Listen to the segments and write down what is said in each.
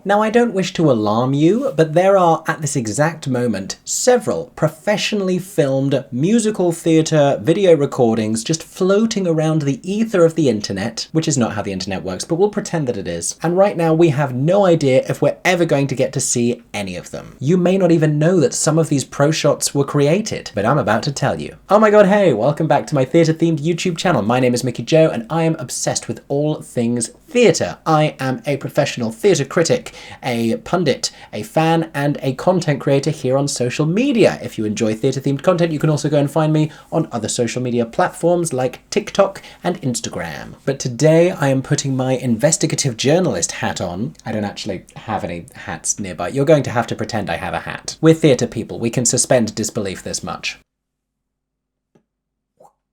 Now, I don't wish to alarm you, but there are, at this exact moment, several professionally filmed musical theatre video recordings just floating around the ether of the internet, which is not how the internet works, but we'll pretend that it is. And right now, we have no idea if we're ever going to get to see any of them. You may not even know that some of these proshots were created, but I'm about to tell you. Oh my god, hey, welcome back to my theatre-themed YouTube channel. My name is Mickey Joe, and I am obsessed with all things theatre. I am a professional theatre critic, a pundit, a fan, and a content creator here on social media. If you enjoy theatre-themed content, you can also go and find me on other social media platforms like TikTok and Instagram. But today I am putting my investigative journalist hat on. I don't actually have any hats nearby. You're going to have to pretend I have a hat. We're theatre people. We can suspend disbelief this much.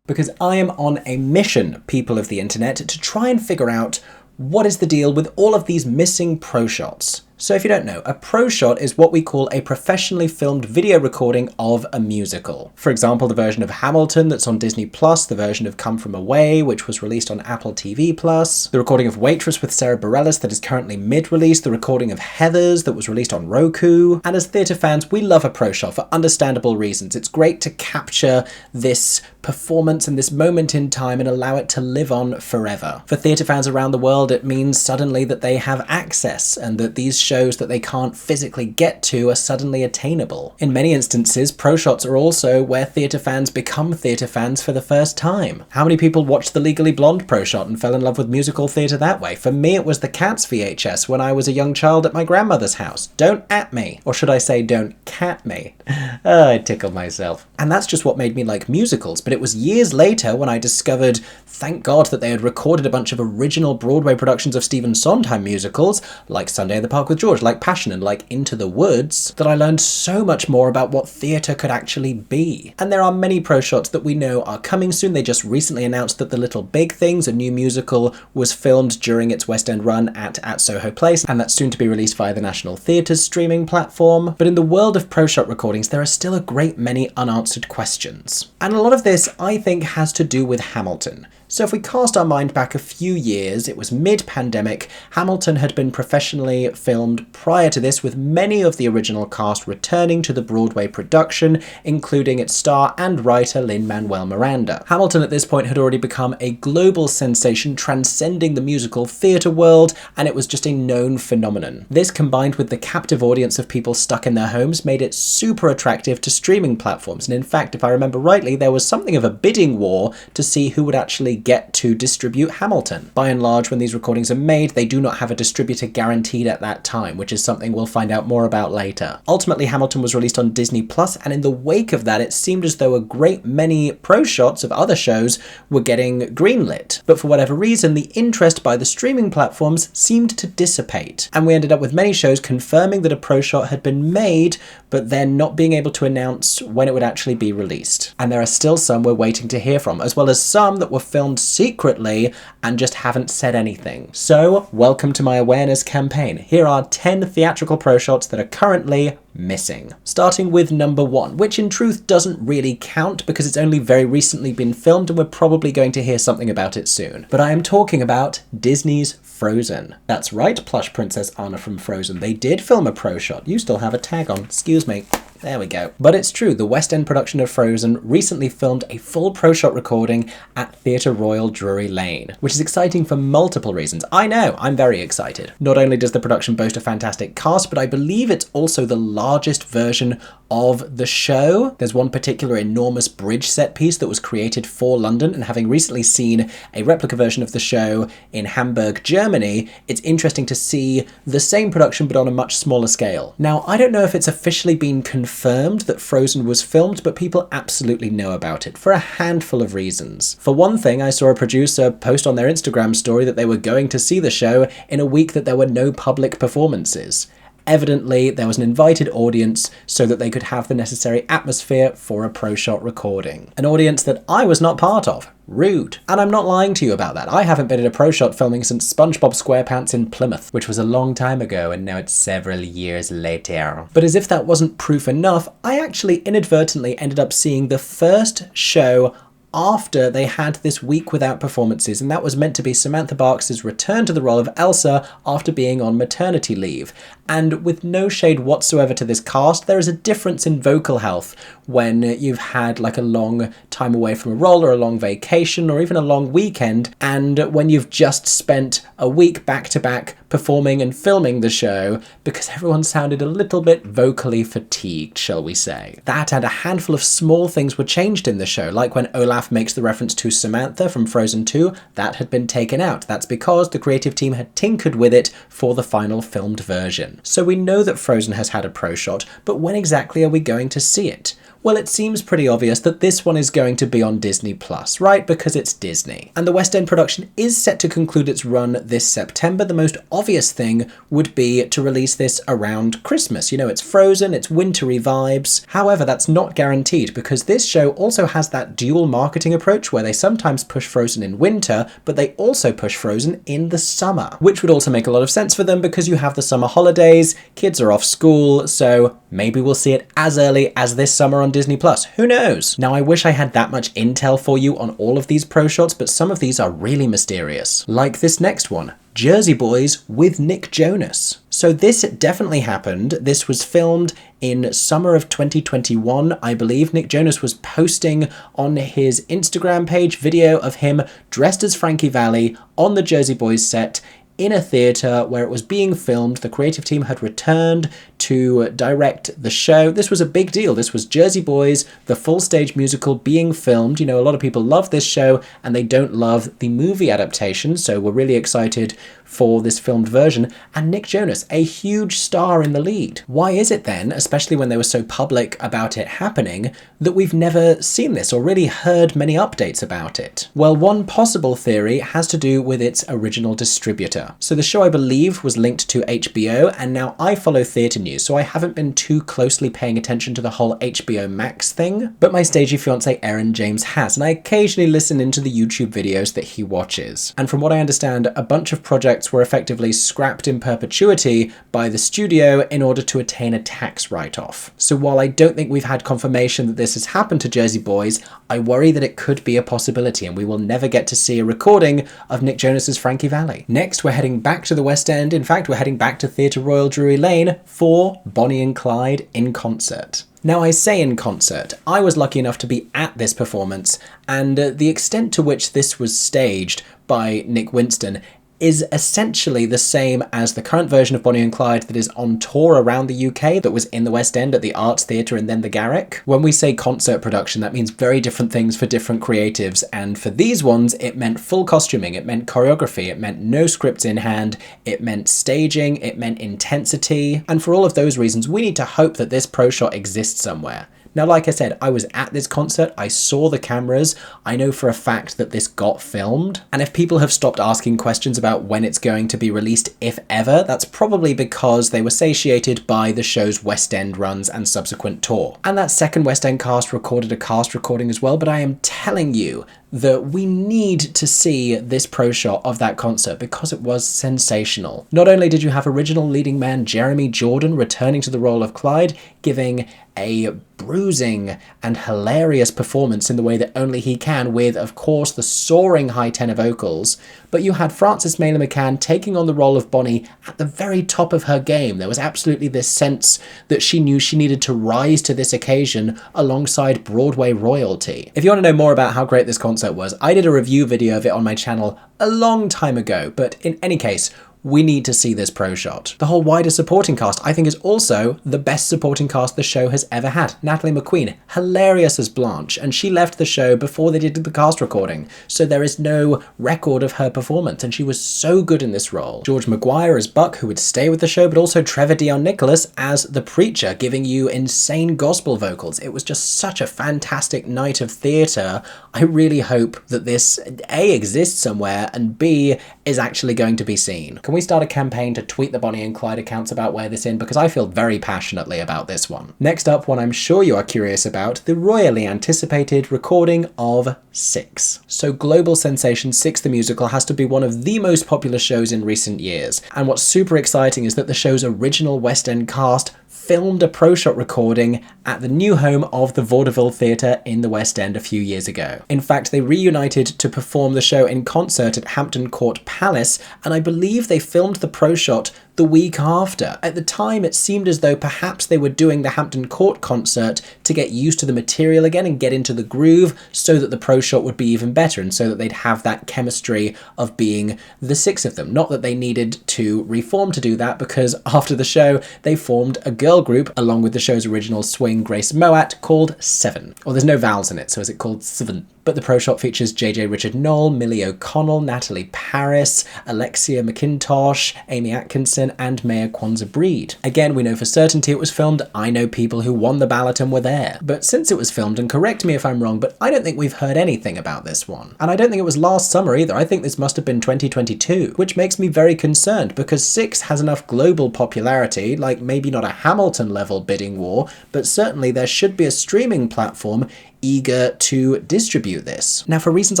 Because I am on a mission, people of the internet, to try and figure out what is the deal with all of these missing proshots. So if you don't know, a proshot is what we call a professionally filmed video recording of a musical. For example, the version of Hamilton that's on Disney+, the version of Come From Away, which was released on Apple TV+, the recording of Waitress with Sarah Bareilles that is currently mid-release, the recording of Heathers that was released on Roku. And as theatre fans, we love a proshot for understandable reasons. It's great to capture this performance and this moment in time and allow it to live on forever. For theatre fans around the world, it means suddenly that they have access and that these shows that they can't physically get to are suddenly attainable. In many instances, proshots are also where theatre fans become theatre fans for the first time. How many people watched the Legally Blonde proshot and fell in love with musical theatre that way? For me, it was the Cats VHS when I was a young child at my grandmother's house. Don't at me. Or should I say, don't cat me. I tickle myself. And that's just what made me like musicals, but it was years later when I discovered, thank God, that they had recorded a bunch of original Broadway productions of Stephen Sondheim musicals, like Sunday in the Park with George, like Passion, and like Into the Woods, that I learned so much more about what theatre could actually be. And there are many proshots that we know are coming soon. They just recently announced that The Little Big Things, a new musical, was filmed during its West End run at Soho Place, and that's soon to be released via the National Theatre's streaming platform. But in the world of proshot recordings, there are still a great many unanswered questions. And a lot of this, I think, has to do with Hamilton. So if we cast our mind back a few years, it was mid-pandemic. Hamilton had been professionally filmed prior to this, with many of the original cast returning to the Broadway production, including its star and writer Lin-Manuel Miranda. Hamilton at this point had already become a global sensation, transcending the musical theatre world, and it was just a known phenomenon. This, combined with the captive audience of people stuck in their homes, made it super attractive to streaming platforms. And in fact, if I remember rightly, there was something of a bidding war to see who would actually get to distribute Hamilton. By and large, when these recordings are made, they do not have a distributor guaranteed at that time, which is something we'll find out more about later. Ultimately, Hamilton was released on Disney+, and in the wake of that, it seemed as though a great many proshots of other shows were getting greenlit. But for whatever reason, the interest by the streaming platforms seemed to dissipate, and we ended up with many shows confirming that a proshot had been made, but then not being able to announce when it would actually be released. And there are still some we're waiting to hear from, as well as some that were filmed secretly and just haven't said anything. So, welcome to my awareness campaign. Here are 10 theatrical proshots that are currently missing. Starting with number 1, which in truth doesn't really count because it's only very recently been filmed and we're probably going to hear something about it soon. But I am talking about Disney's Frozen. That's right, plush Princess Anna from Frozen. They did film a proshot. You still have a tag on. Excuse me. There we go. But it's true, the West End production of Frozen recently filmed a full proshot recording at Theatre Royal Drury Lane, which is exciting for multiple reasons. I know, I'm very excited. Not only does the production boast a fantastic cast, but I believe it's also the largest version of the show. There's one particular enormous bridge set piece that was created for London, and having recently seen a replica version of the show in Hamburg, Germany, it's interesting to see the same production but on a much smaller scale. Now, I don't know if it's officially been confirmed that Frozen was filmed, but people absolutely know about it for a handful of reasons. For one thing, I saw a producer post on their Instagram story that they were going to see the show in a week that there were no public performances. Evidently, there was an invited audience so that they could have the necessary atmosphere for a proshot recording. An audience that I was not part of. Rude. And I'm not lying to you about that. I haven't been at a proshot filming since SpongeBob SquarePants in Plymouth, which was a long time ago, and now it's several years later. But as if that wasn't proof enough, I actually inadvertently ended up seeing the first show after they had this week without performances, and that was meant to be Samantha Barks' return to the role of Elsa after being on maternity leave. And with no shade whatsoever to this cast, there is a difference in vocal health when you've had like a long time away from a role or a long vacation or even a long weekend, and when you've just spent a week back-to-back performing and filming the show, because everyone sounded a little bit vocally fatigued, shall we say. That and a handful of small things were changed in the show, like when Olaf makes the reference to Samantha from Frozen 2, that had been taken out. That's because the creative team had tinkered with it for the final filmed version. So we know that Frozen has had a pro shot, but when exactly are we going to see it? Well, it seems pretty obvious that this one is going to be on Disney+, right? Because it's Disney. And the West End production is set to conclude its run this September. The most obvious thing would be to release this around Christmas. You know, it's Frozen, it's wintry vibes. However, that's not guaranteed because this show also has that dual marketing approach where they sometimes push Frozen in winter, but they also push Frozen in the summer, which would also make a lot of sense for them because you have the summer holidays, kids are off school, so maybe we'll see it as early as this summer on Disney+. Who knows? Now, I wish I had that much intel for you on all of these pro shots, but some of these are really mysterious. Like this next one, Jersey Boys with Nick Jonas. So this definitely happened. This was filmed in summer of 2021, I believe. Nick Jonas was posting on his Instagram page video of him dressed as Frankie Valli on the Jersey Boys set in a theatre where it was being filmed. The creative team had returned to direct the show. This was a big deal. This was Jersey Boys, the full stage musical being filmed. You know, a lot of people love this show and they don't love the movie adaptation, so we're really excited for this filmed version. And Nick Jonas, a huge star in the lead. Why is it then, especially when they were so public about it happening, that we've never seen this or really heard many updates about it? Well, one possible theory has to do with its original distributor. So the show, I believe, was linked to HBO, and now I follow theatre news, so I haven't been too closely paying attention to the whole HBO Max thing, but my stagey fiance Erin James has, and I occasionally listen into the YouTube videos that he watches. And from what I understand, a bunch of projects were effectively scrapped in perpetuity by the studio in order to attain a tax write-off. So while I don't think we've had confirmation that this has happened to Jersey Boys, I worry that it could be a possibility and we will never get to see a recording of Nick Jonas's Frankie Valli. Next, we're heading back to the West End. In fact, we're heading back to Theatre Royal Drury Lane for Bonnie and Clyde in concert. Now, I say in concert, I was lucky enough to be at this performance, and the extent to which this was staged by Nick Winston is essentially the same as the current version of Bonnie and Clyde that is on tour around the UK, that was in the West End at the Arts Theatre and then the Garrick. When we say concert production, that means very different things for different creatives, and for these ones, it meant full costuming, it meant choreography, it meant no scripts in hand, it meant staging, it meant intensity, and for all of those reasons, we need to hope that this pro shot exists somewhere. Now, like I said, I was at this concert, I saw the cameras, I know for a fact that this got filmed, and if people have stopped asking questions about when it's going to be released, if ever, that's probably because they were satiated by the show's West End runs and subsequent tour. And that second West End cast recorded a cast recording as well, but I am telling you that we need to see this pro shot of that concert because it was sensational. Not only did you have original leading man Jeremy Jordan returning to the role of Clyde, giving a bruising and hilarious performance in the way that only he can, with, of course, the soaring high tenor vocals, but you had Frances Mailer McCann taking on the role of Bonnie at the very top of her game. There was absolutely this sense that she knew she needed to rise to this occasion alongside Broadway royalty. If you want to know more about how great this concert was, I did a review video of it on my channel a long time ago, but in any case, we need to see this pro shot. The whole wider supporting cast, I think, is also the best supporting cast the show has ever had. Natalie McQueen, hilarious as Blanche, and she left the show before they did the cast recording, so there is no record of her performance, and she was so good in this role. George Maguire as Buck, who would stay with the show, but also Trevor Dion Nicholas as the preacher, giving you insane gospel vocals. It was just such a fantastic night of theatre. I really hope that this A, exists somewhere, and B, is actually going to be seen. Can we start a campaign to tweet the Bonnie and Clyde accounts about where this in? Because I feel very passionately about this one. Next up, one I'm sure you are curious about, the royally anticipated recording of Six. So global sensation Six the Musical has to be one of the most popular shows in recent years. And what's super exciting is that the show's original West End cast filmed a pro-shot recording at the new home of the Vaudeville Theatre in the West End a few years ago. In fact, they reunited to perform the show in concert at Hampton Court Palace, and I believe they filmed the pro-shot the week after. At the time, it seemed as though perhaps they were doing the Hampton Court concert to get used to the material again and get into the groove so that the pro-shot would be even better and so that they'd have that chemistry of being the six of them. Not that they needed to reform to do that, because after the show, they formed a girl group along with the show's original swing Grace Moat called Seven. Or there's no vowels in it, so is it called Seven? But the pro-shot features JJ Richard Knoll, Millie O'Connell, Natalie Paris, Alexia McIntosh, Amy Atkinson, and Maya Kwanzaa Breed. Again, we know for certainty it was filmed. I know people who won the ballot and were there. But since it was filmed, and correct me if I'm wrong, but I don't think we've heard anything about this one. And I don't think it was last summer either. I think this must have been 2022, which makes me very concerned because Six has enough global popularity, like maybe not a Hamilton level bidding war, but certainly there should be a streaming platform eager to distribute this. Now, for reasons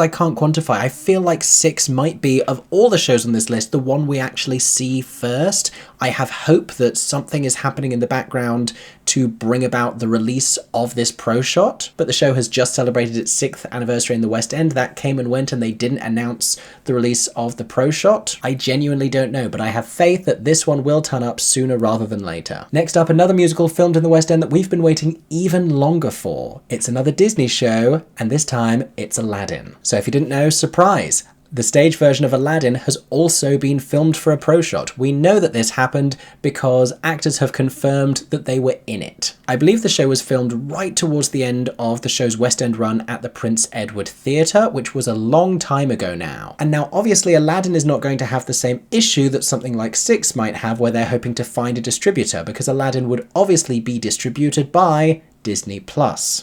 I can't quantify, I feel like Six might be, of all the shows on this list, the one we actually see first. I have hope that something is happening in the background to bring about the release of this pro-shot, but the show has just celebrated its 6th anniversary in the West End. That came and went and they didn't announce the release of the pro-shot. I genuinely don't know, but I have faith that this one will turn up sooner rather than later. Next up, another musical filmed in the West End that we've been waiting even longer for. It's another Disney show, and this time it's Aladdin. So if you didn't know, surprise! The stage version of Aladdin has also been filmed for a pro-shot. We know that this happened because actors have confirmed that they were in it. I believe the show was filmed right towards the end of the show's West End run at the Prince Edward Theatre, which was a long time ago now. And now obviously Aladdin is not going to have the same issue that something like Six might have, where they're hoping to find a distributor, because Aladdin would obviously be distributed by Disney+.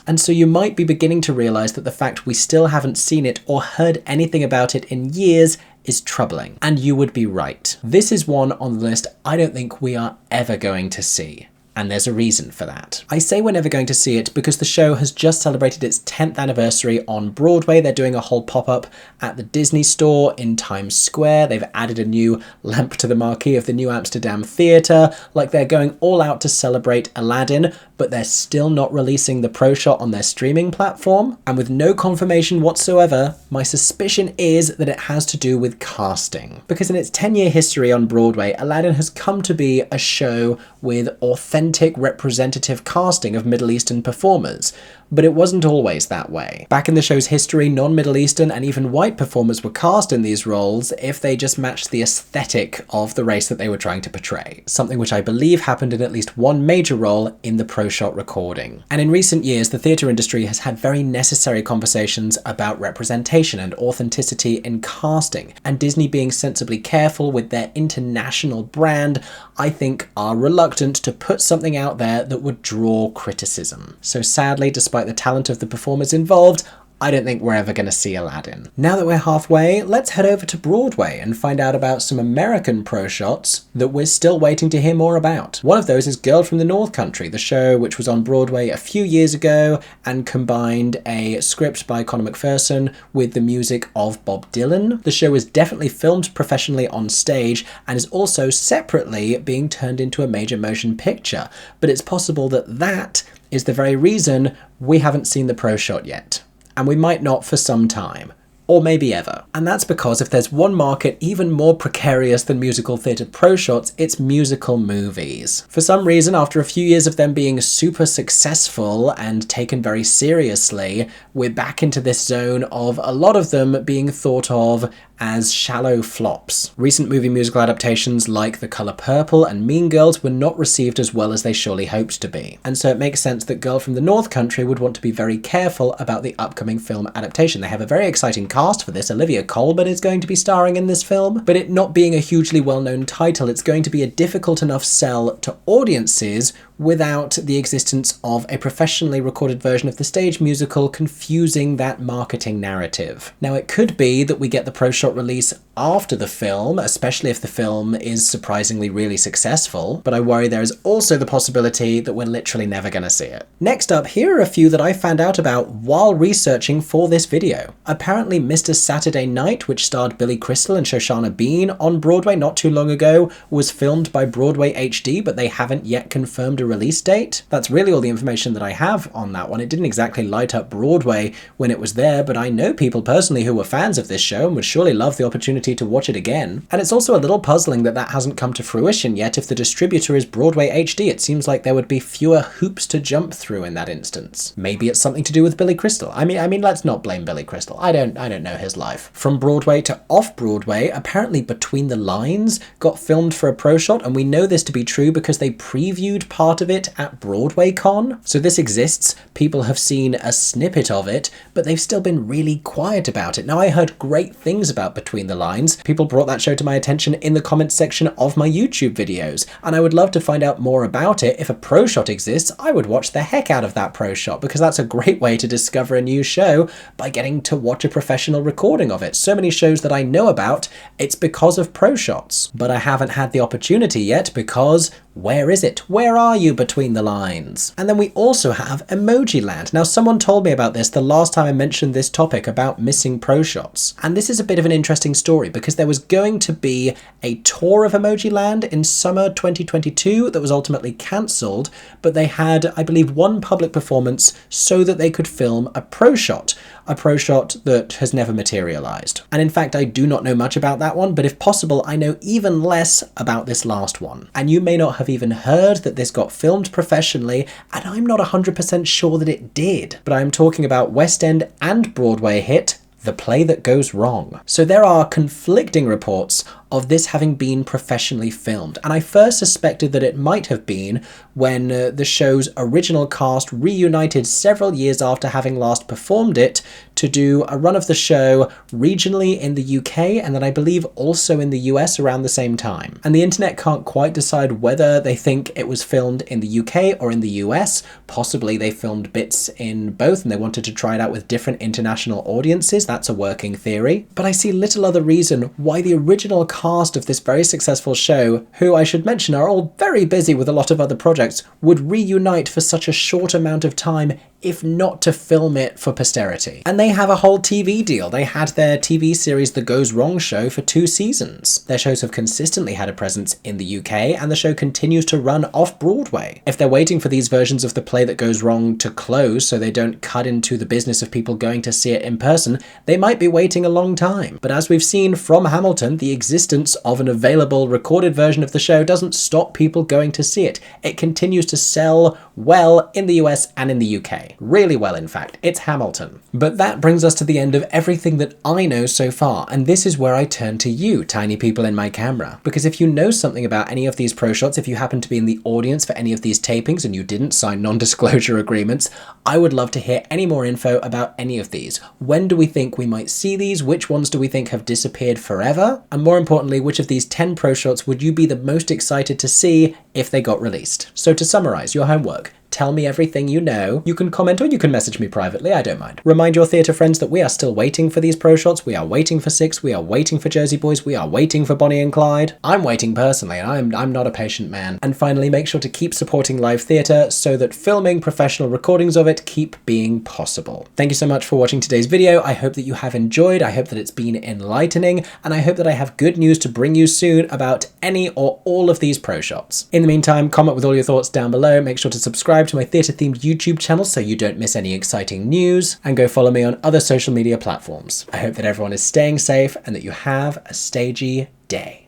And so you might be beginning to realise that the fact we still haven't seen it or heard anything about it in years is troubling. And you would be right. This is one on the list I don't think we are ever going to see. And there's a reason for that. I say we're never going to see it because the show has just celebrated its 10th anniversary on Broadway. They're doing a whole pop-up at the Disney Store in Times Square. They've added a new lamp to the marquee of the New Amsterdam Theatre. Like, they're going all out to celebrate Aladdin, but they're still not releasing the pro-shot on their streaming platform. And with no confirmation whatsoever, my suspicion is that it has to do with casting. Because in its 10-year history on Broadway, Aladdin has come to be a show with authentic representative casting of Middle Eastern performers, but it wasn't always that way. Back in the show's history, non-Middle Eastern and even white performers were cast in these roles if they just matched the aesthetic of the race that they were trying to portray, something which I believe happened in at least one major role in the pro-shot recording. And in recent years, the theatre industry has had very necessary conversations about representation and authenticity in casting, and Disney, being sensibly careful with their international brand, I think are reluctant to put something out there that would draw criticism. So sadly, despite the talent of the performers involved, I don't think we're ever going to see Aladdin. Now that we're halfway, let's head over to Broadway and find out about some American pro-shots that we're still waiting to hear more about. One of those is Girl from the North Country, the show which was on Broadway a few years ago and combined a script by Conor McPherson with the music of Bob Dylan. The show is definitely filmed professionally on stage and is also separately being turned into a major motion picture, but it's possible that that is the very reason we haven't seen the pro-shot yet. And we might not for some time, or maybe ever. And that's because if there's one market even more precarious than musical theatre pro-shots, it's musical movies. For some reason, after a few years of them being super successful and taken very seriously, we're back into this zone of a lot of them being thought of as shallow flops. Recent movie musical adaptations like The Colour Purple and Mean Girls were not received as well as they surely hoped to be. And so it makes sense that Girl from the North Country would want to be very careful about the upcoming film adaptation. They have a very exciting cast for this. Olivia Colman is going to be starring in this film, but it not being a hugely well-known title, it's going to be a difficult enough sell to audiences without the existence of a professionally recorded version of the stage musical confusing that marketing narrative. Now, it could be that we get the pro-shot release after the film, especially if the film is surprisingly really successful, but I worry there is also the possibility that we're literally never going to see it. Next up, here are a few that I found out about while researching for this video. Apparently Mr. Saturday Night, which starred Billy Crystal and Shoshana Bean on Broadway not too long ago, was filmed by Broadway HD, but they haven't yet confirmed a release date. That's really all the information that I have on that one. It didn't exactly light up Broadway when it was there, but I know people personally who were fans of this show and would surely love the opportunity to watch it again. And it's also a little puzzling that that hasn't come to fruition yet. If the distributor is Broadway HD, it seems like there would be fewer hoops to jump through in that instance. Maybe it's something to do with Billy Crystal. I mean, let's not blame Billy Crystal. I don't know his life. From Broadway to Off-Broadway, apparently Between the Lines got filmed for a pro shot, and we know this to be true because they previewed part of it at Broadway Con. So this exists. People have seen a snippet of it, but they've still been really quiet about it. Now, I heard great things about Between the Lines. People brought that show to my attention in the comments section of my YouTube videos, and I would love to find out more about it. If a pro shot exists, I would watch the heck out of that pro shot, because that's a great way to discover a new show by getting to watch a professional recording of it. So many shows that I know about, it's because of pro shots. But I haven't had the opportunity yet because where is it? Where are you, Between the Lines? And then we also have Emoji Land. Now, someone told me about this the last time I mentioned this topic about missing pro shots. And this is a bit of an interesting story because there was going to be a tour of Emoji Land in summer 2022 that was ultimately cancelled, but they had, I believe, one public performance so that they could film a pro shot that has never materialized. And in fact, I do not know much about that one, but if possible, I know even less about this last one. And you may not have even heard that this got filmed professionally, and I'm not 100% sure that it did. But I'm talking about West End and Broadway hit The Play That Goes Wrong. So there are conflicting reports of this having been professionally filmed, and I first suspected that it might have been when the show's original cast reunited several years after having last performed it to do a run of the show regionally in the UK, and then I believe also in the US around the same time. And the internet can't quite decide whether they think it was filmed in the UK or in the US. Possibly they filmed bits in both and they wanted to try it out with different international audiences. That's a working theory. But I see little other reason why the original cast of this very successful show, who I should mention are all very busy with a lot of other projects, would reunite for such a short amount of time, if not to film it for posterity. And they have a whole TV deal. They had their TV series The Goes Wrong show for 2 seasons. Their shows have consistently had a presence in the UK, and the show continues to run off-Broadway. If they're waiting for these versions of The Play That Goes Wrong to close so they don't cut into the business of people going to see it in person, they might be waiting a long time. But as we've seen from Hamilton, the existence of an available recorded version of the show doesn't stop people going to see it. It continues to sell well in the US and in the UK. Really well, in fact. It's Hamilton. But that brings us to the end of everything that I know so far, and this is where I turn to you, tiny people in my camera. Because if you know something about any of these pro shots, if you happen to be in the audience for any of these tapings and you didn't sign non-disclosure agreements, I would love to hear any more info about any of these. When do we think we might see these? Which ones do we think have disappeared forever? And more importantly, which of these 10 pro shots would you be the most excited to see if they got released? So to summarize your homework, tell me everything you know. You can comment or you can message me privately, I don't mind. Remind your theatre friends that we are still waiting for these pro shots. We are waiting for Six, we are waiting for Jersey Boys, we are waiting for Bonnie and Clyde. I'm waiting personally, and I'm not a patient man. And finally, make sure to keep supporting live theatre so that filming professional recordings of it keep being possible. Thank you so much for watching today's video. I hope that you have enjoyed, I hope that it's been enlightening, and I hope that I have good news to bring you soon about any or all of these pro shots. In the meantime, comment with all your thoughts down below, make sure to subscribe to my theatre-themed YouTube channel so you don't miss any exciting news, and go follow me on other social media platforms. I hope that everyone is staying safe and that you have a stagey day.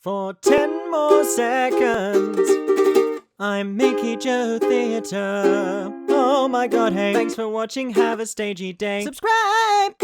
For 10 more seconds, I'm Mickey Joe Theatre. Oh my god, hey, thanks for watching, have a stagey day. Subscribe!